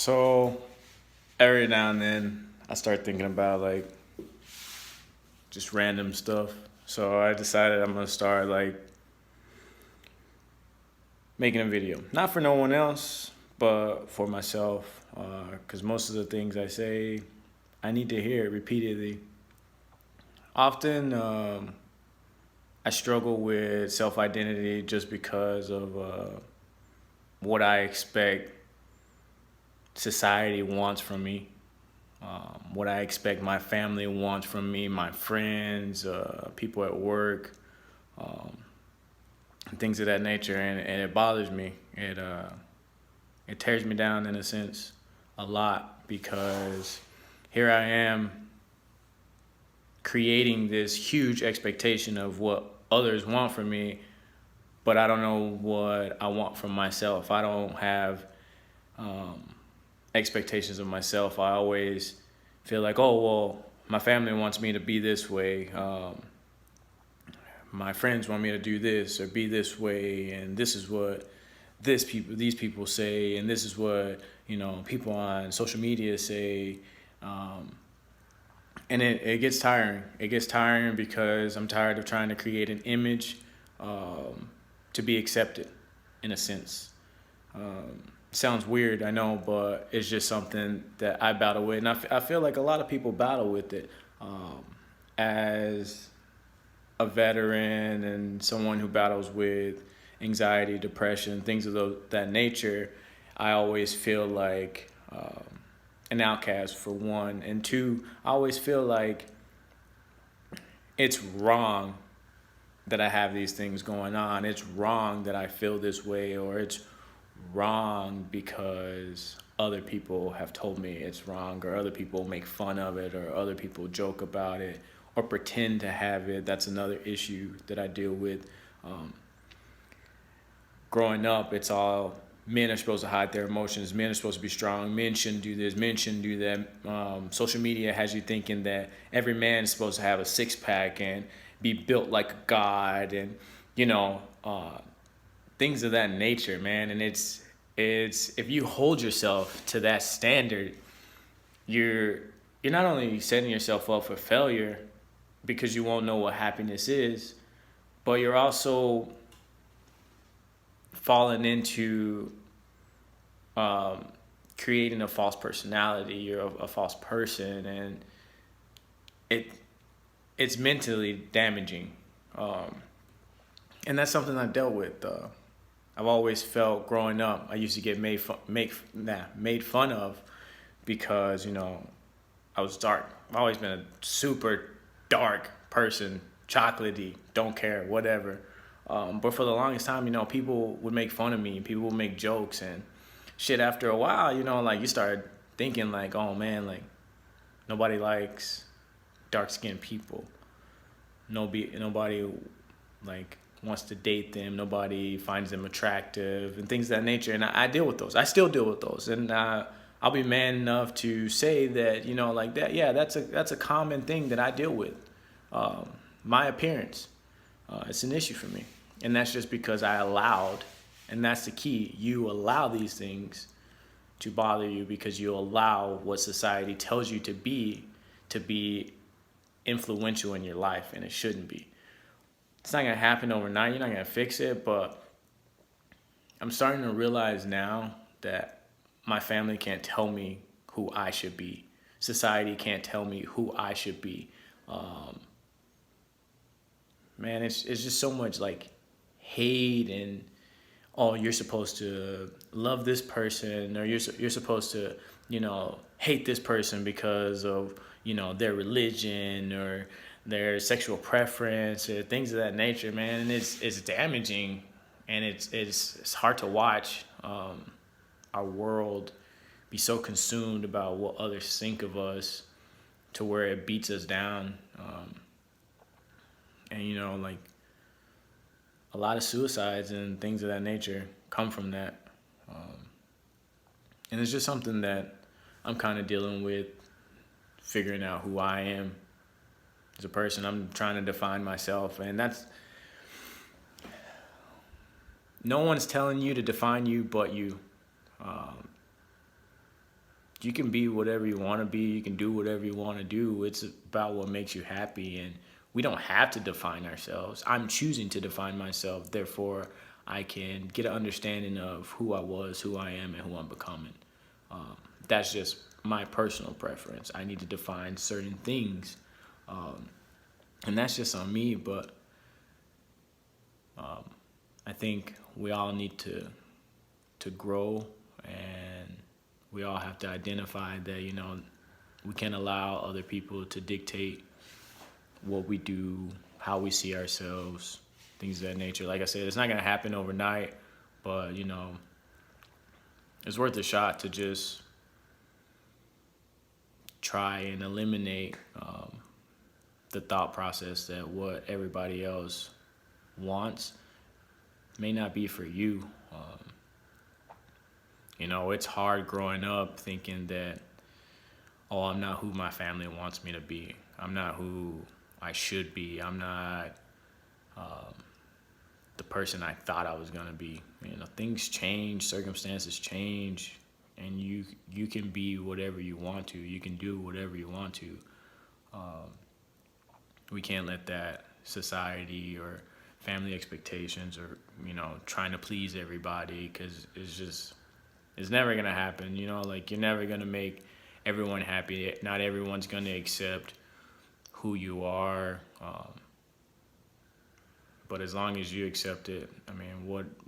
So every now and then I start thinking about like just random stuff. So I decided I'm gonna start like making a video, not for no one else, but for myself. Because most of the things I say, I need to hear it repeatedly. Often, I struggle with self identity just because of what I expect society wants from me, what I expect my family wants from me, my friends, people at work, and things of that nature, and it bothers me. It tears me down in a sense a lot because here I am creating this huge expectation of what others want from me, but I don't know what I want from myself. I don't have expectations of myself. I always feel like, oh, well, my family wants me to be this way. My friends want me to do this or be this way, and this is what these people say, and this is what people on social media say. And it gets tiring. It gets tiring because I'm tired of trying to create an image to be accepted, in a sense. Sounds weird, I know, but it's just something that I battle with, and I feel like a lot of people battle with it. As a veteran and someone who battles with anxiety, depression, things of that nature, I always feel like an outcast, for one, and two, I always feel like it's wrong that I have these things going on. It's wrong that I feel this way, or it's wrong because other people have told me it's wrong, or other people make fun of it, or other people joke about it, or pretend to have it. That's another issue that I deal with. Growing up, it's all men are supposed to hide their emotions. Men are supposed to be strong. Men shouldn't do this. Men shouldn't do that. Social media has you thinking that every man is supposed to have a six pack and be built like a god, and you know, things of that nature, man. And it's if you hold yourself to that standard, you're you're not only setting yourself up for failure because you won't know what happiness is, but you're also falling into um, creating a false personality. You're a false person, and it it's mentally damaging. Um, and that's something I've dealt with. I've always felt growing up. I used to get made fun of because I was dark. I've always been a super dark person, chocolatey, don't care, whatever. But for the longest time, people would make fun of me. People would make jokes and shit. After a while, like you start thinking like, oh man, like nobody likes dark skinned people. Nobody like wants to date them. Nobody finds them attractive and things of that nature. And I deal with those. I still deal with those. And I'll be man enough to say that like that. Yeah, that's a common thing that I deal with. My appearance, it's an issue for me, and that's just because I allowed. And that's the key. You allow these things to bother you because you allow what society tells you to be influential in your life, and it shouldn't be. It's not gonna happen overnight. You're not gonna fix it, but I'm starting to realize now that my family can't tell me who I should be. Society can't tell me who I should be. Um, Man, it's just so much like hate, and oh, you're supposed to love this person, or you're supposed to hate this person because of their religion or their sexual preference or things of that nature, man. And it's damaging, and it's hard to watch our world be so consumed about what others think of us to where it beats us down. And like a lot of suicides and things of that nature come from that. Um, and it's just something that I'm kind of dealing with, figuring out who I am as a person. I'm trying to define myself, and that's no one's telling you to define you but you. Um, you can be whatever you want to be. You can do whatever you want to do. It's about what makes you happy. And we don't have to define ourselves. I'm choosing to define myself. Therefore, I can get an understanding of who I was, who I am, and who I'm becoming. That's just my personal preference. I need to define certain things. And that's just on me. But I think we all need to grow, and we all have to identify that, we can't allow other people to dictate what we do, how we see ourselves, things of that nature. Like I said, it's not going to happen overnight, but, it's worth a shot to just try and eliminate the thought process that what everybody else wants may not be for you. It's hard growing up thinking that, oh, I'm not who my family wants me to be. I'm not who I should be. I'm not the person I thought I was going to be. Things change, circumstances change, and you can be whatever you want to. You can do whatever you want to. We can't let that society or family expectations or, trying to please everybody, because it's never going to happen. Like, you're never going to make everyone happy. Not everyone's going to accept who you are. But as long as you accept it,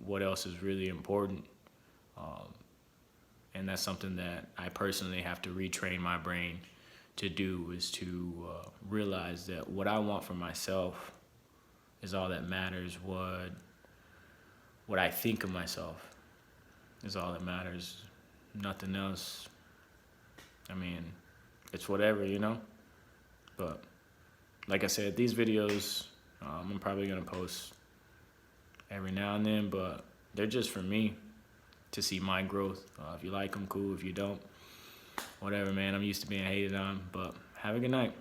what else is really important? And that's something that I personally have to retrain my brain to do, is to realize that what I want for myself is all that matters. What I think of myself is all that matters. Nothing else. It's whatever, But like I said, these videos, I'm probably going to post every now and then, but they're just for me to see my growth. If you like them, cool. If you don't, whatever, man. I'm used to being hated on, but have a good night.